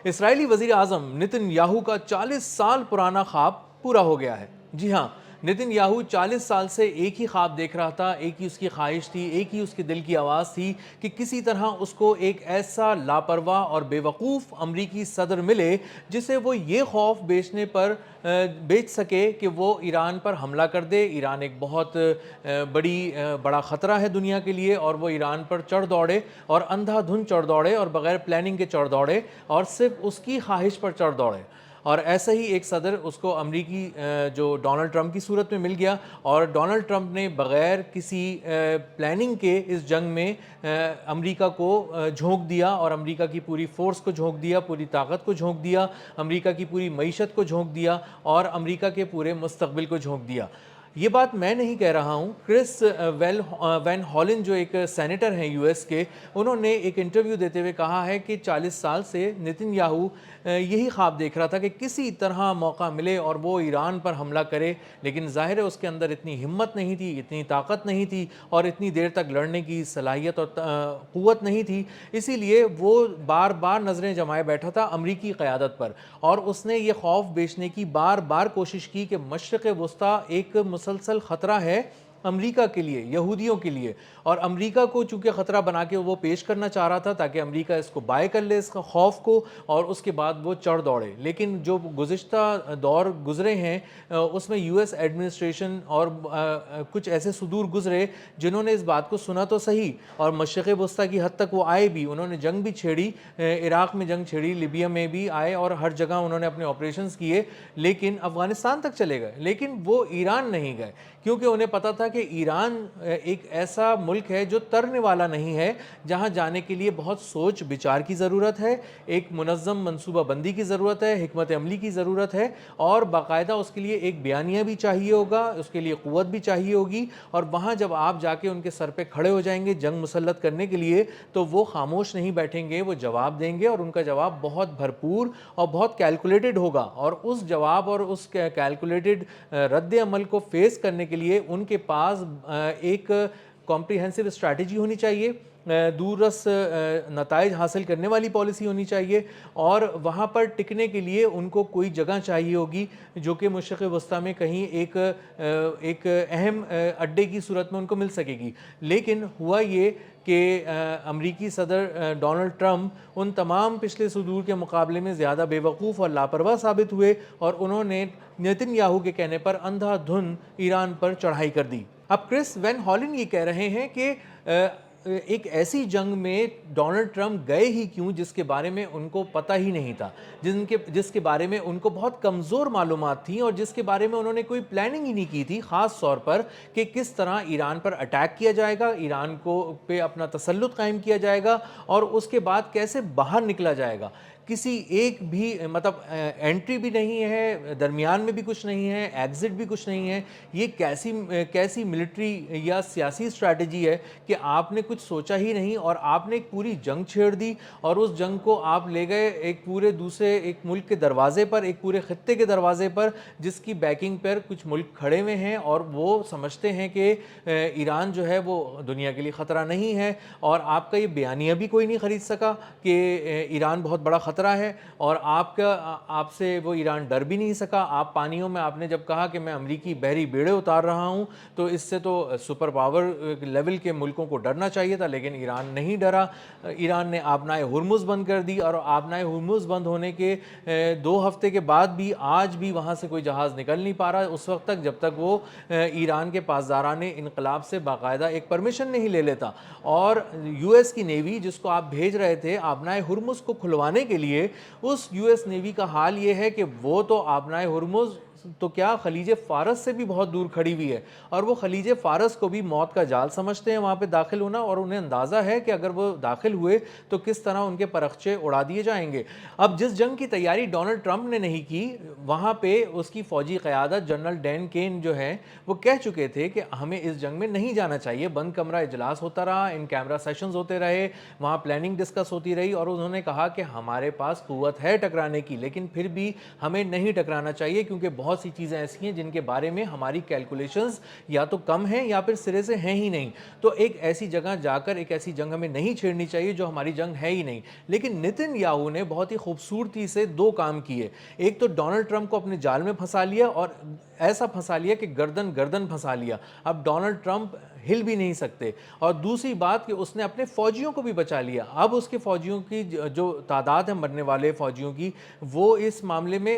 اسرائیلی وزیر اعظم نتن یاہو کا 40 سال پرانا خواب پورا ہو گیا ہے۔ جی ہاں، نتن یاہو 40 سال سے ایک ہی خواب دیکھ رہا تھا، ایک ہی اس کی خواہش تھی، ایک ہی اس کے دل کی آواز تھی کہ کسی طرح اس کو ایک ایسا لاپرواہ اور بے وقوف امریکی صدر ملے جسے وہ یہ خوف بیچ سکے کہ وہ ایران پر حملہ کر دے۔ ایران ایک بہت بڑا خطرہ ہے دنیا کے لیے، اور وہ ایران پر چڑھ دوڑے اور اندھا دھند چڑھ دوڑے اور بغیر پلاننگ کے چڑھ دوڑے اور صرف اس کی خواہش پر چڑھ دوڑے۔ اور ایسا ہی ایک صدر اس کو امریکی جو ڈونلڈ ٹرمپ کی صورت میں مل گیا، اور ڈونلڈ ٹرمپ نے بغیر کسی پلاننگ کے اس جنگ میں امریکہ کو جھونک دیا، اور امریکہ کی پوری فورس کو جھونک دیا، پوری طاقت کو جھونک دیا، امریکہ کی پوری معیشت کو جھونک دیا، اور امریکہ کے پورے مستقبل کو جھونک دیا۔ یہ بات میں نہیں کہہ رہا ہوں، کرس وین ہالن جو ایک سینیٹر ہیں یو ایس کے، انہوں نے ایک انٹرویو دیتے ہوئے کہا ہے کہ 40 سال سے نتن یاہو یہی خواب دیکھ رہا تھا کہ کسی طرح موقع ملے اور وہ ایران پر حملہ کرے، لیکن ظاہر ہے اس کے اندر اتنی ہمت نہیں تھی، اتنی طاقت نہیں تھی، اور اتنی دیر تک لڑنے کی صلاحیت اور قوت نہیں تھی۔ اسی لیے وہ بار بار نظریں جمائے بیٹھا تھا امریکی قیادت پر، اور اس نے یہ خوف بیچنے کی بار بار کوشش کی کہ مشرق وسطیٰ ایک مسلسل خطرہ ہے امریکہ کے لیے، یہودیوں کے لیے، اور امریکہ کو چونکہ خطرہ بنا کے وہ پیش کرنا چاہ رہا تھا تاکہ امریکہ اس کو بائے کر لے، اس کا خوف کو، اور اس کے بعد وہ چڑھ دوڑے۔ لیکن جو گزشتہ دور گزرے ہیں اس میں یو ایس ایڈمنسٹریشن اور کچھ ایسے صدور گزرے جنہوں نے اس بات کو سنا تو صحیح، اور مشرق وسطیٰ کی حد تک وہ آئے بھی، انہوں نے جنگ بھی چھیڑی، عراق میں جنگ چھیڑی، لیبیا میں بھی آئے، اور ہر جگہ انہوں نے اپنے آپریشنز کیے، لیکن افغانستان تک چلے گئے، لیکن وہ ایران نہیں گئے، کیونکہ انہیں پتا تھا کہ ایران ایک ایسا ملک ہے جو ترنے والا نہیں ہے، جہاں جانے کے لیے بہت سوچ بچار کی ضرورت ہے، ایک منظم منصوبہ بندی کی ضرورت ہے، حکمت عملی کی ضرورت ہے، اور باقاعدہ اس کے لیے ایک بیانیہ بھی چاہیے ہوگا، اس کے لیے قوت بھی چاہیے ہوگی، اور وہاں جب آپ جا کے ان کے سر پہ کھڑے ہو جائیں گے جنگ مسلط کرنے کے لیے، تو وہ خاموش نہیں بیٹھیں گے، وہ جواب دیں گے، اور ان کا جواب بہت بھرپور اور بہت کیلکولیٹڈ ہوگا، اور اس جواب اور اس کیلکولیٹڈ رد عمل کو فیس کرنے کے لیے ان کے پاس ایک کمپریہنسو اسٹریٹجی ہونی چاہیے، دور رس نتائج حاصل کرنے والی پالیسی ہونی چاہیے، اور وہاں پر ٹکنے کے لیے ان کو کوئی جگہ چاہیے ہوگی جو کہ مشرق وسطیٰ میں کہیں ایک اہم اڈے کی صورت میں ان کو مل سکے گی۔ لیکن ہوا یہ کہ امریکی صدر ڈونلڈ ٹرمپ ان تمام پچھلے صدور کے مقابلے میں زیادہ بے وقوف اور لاپرواہ ثابت ہوئے، اور انہوں نے نتن یاہو کے کہنے پر اندھا دھند ایران پر چڑھائی کر دی۔ اب کرس وین ہالن یہ کہہ رہے ہیں کہ ایک ایسی جنگ میں ڈونلڈ ٹرمپ گئے ہی کیوں جس کے بارے میں ان کو پتہ ہی نہیں تھا، جس کے بارے میں ان کو بہت کمزور معلومات تھیں، اور جس کے بارے میں انہوں نے کوئی پلاننگ ہی نہیں کی تھی، خاص طور پر کہ کس طرح ایران پر اٹیک کیا جائے گا، ایران پہ اپنا تسلط قائم کیا جائے گا، اور اس کے بعد کیسے باہر نکلا جائے گا۔ کسی ایک بھی انٹری بھی نہیں ہے، درمیان میں بھی کچھ نہیں ہے، ایگزٹ بھی کچھ نہیں ہے۔ یہ کیسی ملٹری یا سیاسی اسٹریٹجی ہے کہ آپ نے کچھ سوچا ہی نہیں، اور آپ نے ایک پوری جنگ چھیڑ دی، اور اس جنگ کو آپ لے گئے ایک پورے دوسرے ایک ملک کے دروازے پر، ایک پورے خطے کے دروازے پر، جس کی بیکنگ پر کچھ ملک کھڑے ہوئے ہیں، اور وہ سمجھتے ہیں کہ ایران جو ہے وہ دنیا کے لیے خطرہ نہیں ہے، اور آپ کا یہ بیانیہ بھی کوئی نہیں خرید سکا کہ ایران بہت بڑا خطرہ ہے، اور آپ سے وہ ایران ڈر بھی نہیں سکا۔ آپ پانیوں میں آپ نے جب کہا کہ میں امریکی بحری بیڑے اتار رہا ہوں، تو اس سے تو سپر پاور لیول کے ملکوں کو ڈرنا چاہیے تھا، لیکن ایران نہیں ڈرا۔ ایران نے آبنائے ہرمز بند کر دی، اور آبنائے ہرمز بند ہونے کے 2 ہفتے کے بعد بھی آج بھی وہاں سے کوئی جہاز نکل نہیں پا رہا اس وقت تک جب تک وہ ایران کے پاسداران انقلاب سے باقاعدہ ایک پرمیشن نہیں لے لیتا۔ اور یو ایس کی نیوی جس کو آپ بھیج رہے تھے آبنائے ہرمز کو کھلوانے کے لیے، اس یو ایس نیوی کا حال یہ ہے کہ وہ تو آبنائے ہرمز تو کیا خلیج فارس سے بھی بہت دور کھڑی ہوئی ہے، اور وہ خلیج فارس کو بھی موت کا جال سمجھتے ہیں وہاں پہ داخل ہونا، اور انہیں اندازہ ہے کہ اگر وہ داخل ہوئے تو کس طرح ان کے پرخچے اڑا دیے جائیں گے۔ اب جس جنگ کی تیاری ڈونلڈ ٹرمپ نے نہیں کی، وہاں پہ اس کی فوجی قیادت جنرل ڈین کین جو ہے وہ کہہ چکے تھے کہ ہمیں اس جنگ میں نہیں جانا چاہیے، بند کمرہ اجلاس ہوتا رہا، ان کیمرہ سیشنز ہوتے رہے، وہاں پلاننگ ڈسکس ہوتی رہی، اور انہوں نے کہا کہ ہمارے پاس قوت ہے ٹکرانے کی، لیکن پھر بھی ہمیں نہیں ٹکرانا چاہیے کیونکہ بہت بہت سی چیزیں ایسی ہیں جن کے بارے میں ہماری کیلکولیشنز یا تو کم ہیں یا پھر سرے سے ہیں ہی نہیں. تو ایک ایسی جگہ جا کر ایک ایسی جنگ ہمیں نہیں چھیڑنی چاہیے جو ہماری جنگ ہے ہی نہیں. لیکن نتن یاہو نے بہت ہی خوبصورتی سے دو کام کیے. ایک تو ڈونلڈ ٹرمپ کو اپنے جال میں پھنسا لیا اور ایسا پھنسا لیا کہ گردن گردن پھنسا لیا. اب ڈونلڈ ٹرمپ ہل بھی نہیں سکتے. اور دوسری بات کہ اس نے اپنے فوجیوں کو بھی بچا لیا. اب اس کے فوجیوں کی جو تعداد ہے مرنے والے فوجیوں کی وہ اس معاملے میں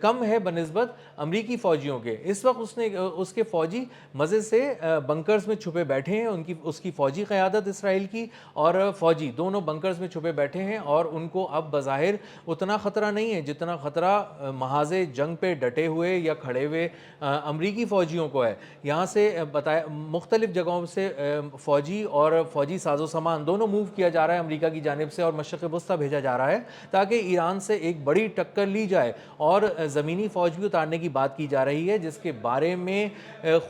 کم ہے بنسبت امریکی فوجیوں کے. اس وقت اس کے فوجی مزے سے بنکرز میں چھپے بیٹھے ہیں. اس کی فوجی قیادت اسرائیل کی اور فوجی دونوں بنکرز میں چھپے بیٹھے ہیں اور ان کو اب بظاہر اتنا خطرہ نہیں ہے جتنا خطرہ محاذ جنگ پہ ڈٹے ہوئے یا کھڑے ہوئے امریکی فوجیوں کو ہے. یہاں سے مختلف جگہوں سے فوجی اور فوجی ساز و سامان دونوں موو کیا جا رہا ہے امریکہ کی جانب سے اور مشرق وسطیٰ بھیجا جا رہا ہے تاکہ ایران سے ایک بڑی ٹکر لی جائے. اور زمینی فوج بھی اتارنے کی بات کی جا رہی ہے جس کے بارے میں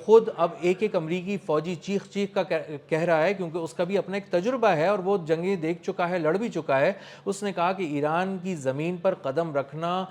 خود اب ایک امریکی فوجی چیخ کا کہہ رہا ہے کیونکہ اس کا بھی اپنا ایک تجربہ ہے اور وہ جنگیں دیکھ چکا ہے, لڑ بھی چکا ہے. اس نے کہا کہ ایران کی زمین پر قدم رکھنا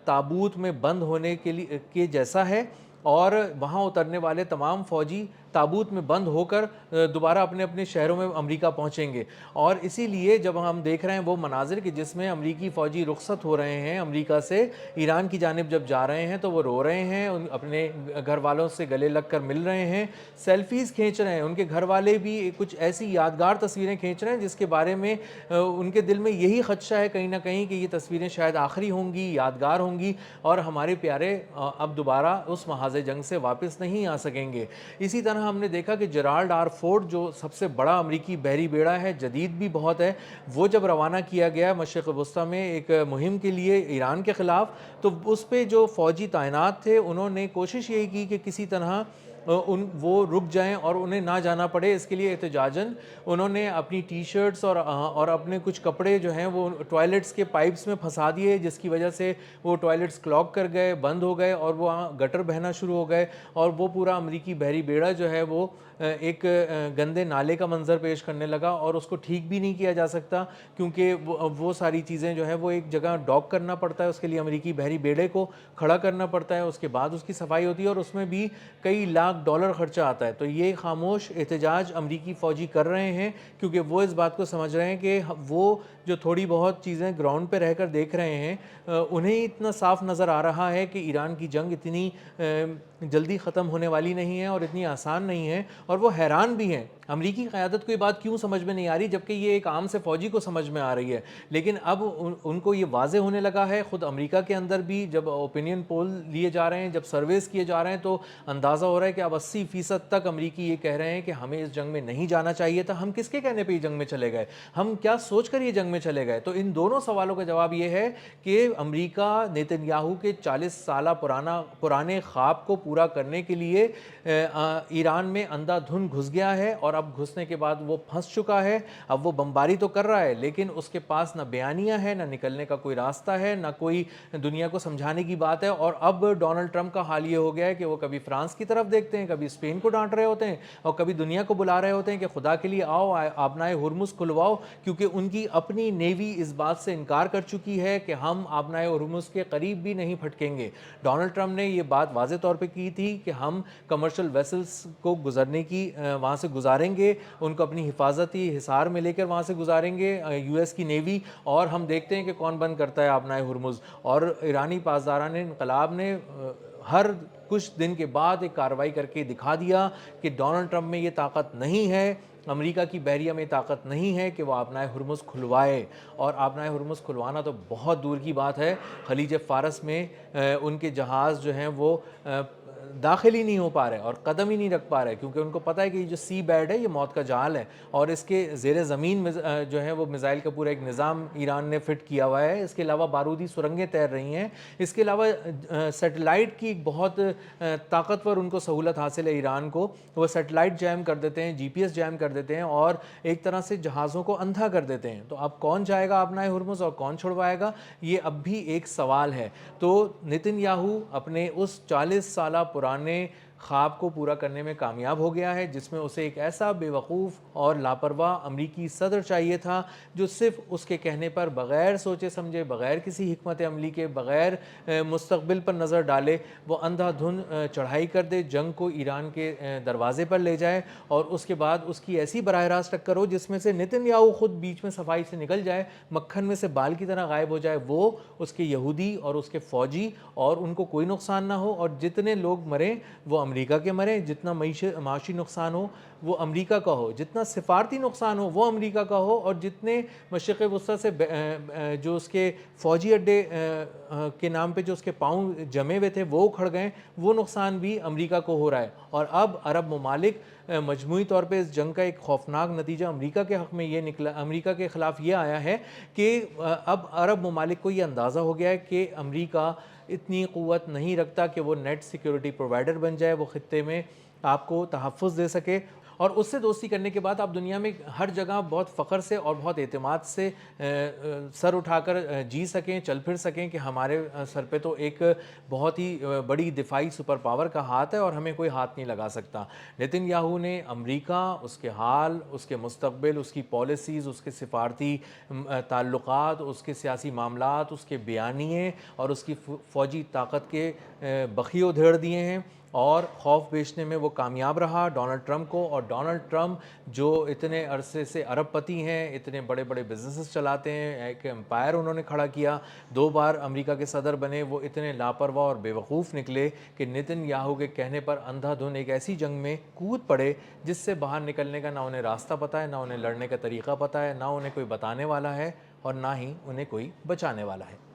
تابوت میں بند ہونے کے جیسا ہے اور وہاں اترنے والے تمام فوجی تابوت میں بند ہو کر دوبارہ اپنے اپنے شہروں میں امریکہ پہنچیں گے. اور اسی لیے جب ہم دیکھ رہے ہیں وہ مناظر کہ جس میں امریکی فوجی رخصت ہو رہے ہیں امریکہ سے ایران کی جانب جب جا رہے ہیں تو وہ رو رہے ہیں, اپنے گھر والوں سے گلے لگ کر مل رہے ہیں, سیلفیز کھینچ رہے ہیں. ان کے گھر والے بھی کچھ ایسی یادگار تصویریں کھینچ رہے ہیں جس کے بارے میں ان کے دل میں یہی خدشہ ہے کہیں نہ کہیں کہ یہ تصویریں شاید آخری ہوں گی, یادگار ہوں گی اور ہمارے پیارے اب دوبارہ اس محاذ جنگ سے واپس نہیں آ سکیں گے. اسی طرح ہم نے دیکھا کہ جرالڈ آر فورڈ جو سب سے بڑا امریکی بحری بیڑا ہے, جدید بھی بہت ہے, وہ جب روانہ کیا گیا مشرق وسطیٰ میں ایک مہم کے لیے ایران کے خلاف تو اس پہ جو فوجی تعینات تھے انہوں نے کوشش یہی کی کہ کسی طرح وہ رک جائیں اور انہیں نہ جانا پڑے. اس کے لیے احتجاجاً انہوں نے اپنی ٹی شرٹس اور اپنے کچھ کپڑے جو ہیں وہ ٹوائلٹس کے پائپس میں پھنسا دیے جس کی وجہ سے وہ ٹوائلٹس کلاگ کر گئے, بند ہو گئے اور وہ گٹر بہنا شروع ہو گئے اور وہ پورا امریکی بحری بیڑا جو ہے وہ ایک گندے نالے کا منظر پیش کرنے لگا اور اس کو ٹھیک بھی نہیں کیا جا سکتا کیونکہ وہ ساری چیزیں جو ہے وہ ایک جگہ ڈاک کرنا پڑتا ہے. اس کے لیے امریکی بحری بیڑے کو کھڑا کرنا پڑتا ہے, اس کے بعد اس کی صفائی ہوتی ہے اور اس میں بھی کئی لاکھ ڈالر خرچہ آتا ہے. تو یہ خاموش احتجاج امریکی فوجی کر رہے ہیں کیونکہ وہ اس بات کو سمجھ رہے ہیں کہ وہ جو تھوڑی بہت چیزیں گراؤنڈ پہ رہ کر دیکھ رہے ہیں انہیں اتنا صاف نظر آ رہا ہے کہ ایران کی جنگ اتنی جلدی ختم ہونے والی نہیں ہے اور اتنی آسان نہیں ہے. اور وہ حیران بھی ہیں امریکی قیادت کو یہ بات کیوں سمجھ میں نہیں آ رہی جبکہ یہ ایک عام سے فوجی کو سمجھ میں آ رہی ہے. لیکن اب ان کو یہ واضح ہونے لگا ہے, خود امریکہ کے اندر بھی جب اوپینین پول لیے جا رہے ہیں, جب سرویز کیے جا رہے ہیں تو اندازہ ہو رہا ہے کہ اب 80% تک امریکی یہ کہہ رہے ہیں کہ ہمیں اس جنگ میں نہیں جانا چاہیے تھا. ہم کس کے کہنے پہ یہ جنگ میں چلے گئے, ہم کیا سوچ کر یہ جنگ میں چلے گئے. تو ان دونوں سوالوں کا جواب یہ ہے کہ امریکہ نیتن یاہو کے 40 سالہ پرانے خواب کو پورا کرنے کے لیے ایران میں اندھا دھند گھس گیا ہے اور اب گھسنے کے بعد وہ پھنس چکا ہے. اب وہ بمباری تو کر رہا ہے لیکن اس کے پاس نہ بیانیہ ہے, نہ نکلنے کا کوئی راستہ ہے, نہ کوئی دنیا کو سمجھانے کی بات ہے. اور اب ڈونلڈ ٹرمپ کا حال یہ ہو گیا ہے کہ وہ کبھی فرانس کی طرف دیکھتے ہیں, کبھی اسپین کو ڈانٹ رہے ہوتے ہیں اور کبھی دنیا کو بلا رہے ہوتے ہیں کہ خدا کے لیے آؤ آبنائے ہرمز کھلواؤ, کیونکہ ان کی اپنی نیوی اس بات سے انکار کر چکی ہے کہ ہم آبنائے ہرمز کے قریب بھی نہیں پھٹکیں گے. ڈونلڈ ٹرمپ نے یہ بات واضح طور پہ کی تھی کہ ہم کمرشل ویسلز کو گزرنے کی وہاں سے گزاریں گے, ان کو اپنی حفاظتی حصار میں لے کر وہاں سے گزاریں گے یو ایس کی نیوی, اور ہم دیکھتے ہیں کہ کون بند کرتا ہے آبنائے ہرمز. اور ایرانی پاسداران انقلاب نے ہر کچھ دن کے بعد ایک کارروائی کر کے دکھا دیا کہ ڈونلڈ ٹرمپ میں یہ طاقت نہیں ہے, امریکہ کی بحریہ میں طاقت نہیں ہے کہ وہ آبنائے ہرمز کھلوائے. اور آبنائے ہرمز کھلوانا تو بہت دور کی بات ہے. خلیج فارس میں ان کے جہاز جو ہیں وہ داخل ہی نہیں ہو پا رہے اور قدم ہی نہیں رکھ پا رہے کیونکہ ان کو پتہ ہے کہ یہ جو سی بیڈ ہے یہ موت کا جال ہے اور اس کے زیر زمین جو ہے وہ میزائل کا پورا ایک نظام ایران نے فٹ کیا ہوا ہے. اس کے علاوہ بارودی سرنگیں تیر رہی ہیں, اس کے علاوہ سیٹلائٹ کی ایک بہت طاقتور ان کو سہولت حاصل ہے ایران کو. وہ سیٹلائٹ جیم کر دیتے ہیں, جی پی ایس جیم کر دیتے ہیں اور ایک طرح سے جہازوں کو اندھا کر دیتے ہیں. تو اب کون جائے گا آبنائے ہرمز اور کون چھڑوائے گا, یہ اب بھی ایک سوال ہے. تو نتن یاہو اپنے اس 40 سالہ پرانے خواب کو پورا کرنے میں کامیاب ہو گیا ہے، جس میں اسے ایک ایسا بے وقوف اور لاپرواہ امریکی صدر چاہیے تھا جو صرف اس کے کہنے پر بغیر سوچے سمجھے، بغیر کسی حکمت عملی کے، بغیر مستقبل پر نظر ڈالے وہ اندھا دھند چڑھائی کر دے، جنگ کو ایران کے دروازے پر لے جائے اور اس کے بعد اس کی ایسی براہ راست ٹکر ہو جس میں سے نتن یاہو خود بیچ میں صفائی سے نکل جائے، مکھن میں سے بال کی طرح غائب ہو جائے، وہ، اس کے یہودی اور اس کے فوجی، اور ان کو کوئی نقصان نہ ہو، اور جتنے لوگ مریں وہ امریکہ کے مریں، جتنا معاشی نقصان ہو وہ امریکہ کا ہو، جتنا سفارتی نقصان ہو وہ امریکہ کا ہو، اور جتنے مشرق وسطیٰ سے جو اس کے فوجی اڈے کے نام پہ جو اس کے پاؤں جمے ہوئے تھے وہ اکھڑ گئے، وہ نقصان بھی امریکہ کو ہو رہا ہے۔ اور اب عرب ممالک مجموعی طور پہ اس جنگ کا ایک خوفناک نتیجہ امریکہ کے حق میں یہ نکلا، امریکہ کے خلاف یہ آیا ہے کہ اب عرب ممالک کو یہ اندازہ ہو گیا ہے کہ امریکہ اتنی قوت نہیں رکھتا کہ وہ نیٹ سیکیورٹی پرووائڈر بن جائے، وہ خطے میں آپ کو تحفظ دے سکے، اور اس سے دوستی کرنے کے بعد آپ دنیا میں ہر جگہ بہت فخر سے اور بہت اعتماد سے سر اٹھا کر جی سکیں، چل پھر سکیں کہ ہمارے سر پہ تو ایک بہت ہی بڑی دفاعی سپر پاور کا ہاتھ ہے اور ہمیں کوئی ہاتھ نہیں لگا سکتا۔ نتن یاہو نے امریکہ، اس کے حال، اس کے مستقبل، اس کی پالیسیز، اس کے سفارتی تعلقات، اس کے سیاسی معاملات، اس کے بیانیے اور اس کی فوجی طاقت کے بخیے ادھیڑ دیے ہیں، اور خوف بیچنے میں وہ کامیاب رہا ڈونلڈ ٹرمپ کو۔ اور ڈونلڈ ٹرمپ جو اتنے عرصے سے ارب پتی ہیں، اتنے بڑے بڑے بزنسز چلاتے ہیں، ایک امپائر انہوں نے کھڑا کیا، 2 بار امریکہ کے صدر بنے، وہ اتنے لاپرواہ اور بے وقوف نکلے کہ نتن یاہو کے کہنے پر اندھا دھند ایک ایسی جنگ میں کود پڑے جس سے باہر نکلنے کا نہ انہیں راستہ پتہ ہے، نہ انہیں لڑنے کا طریقہ پتہ ہے، نہ انہیں کوئی بتانے والا ہے، اور نہ ہی انہیں کوئی بچانے والا ہے۔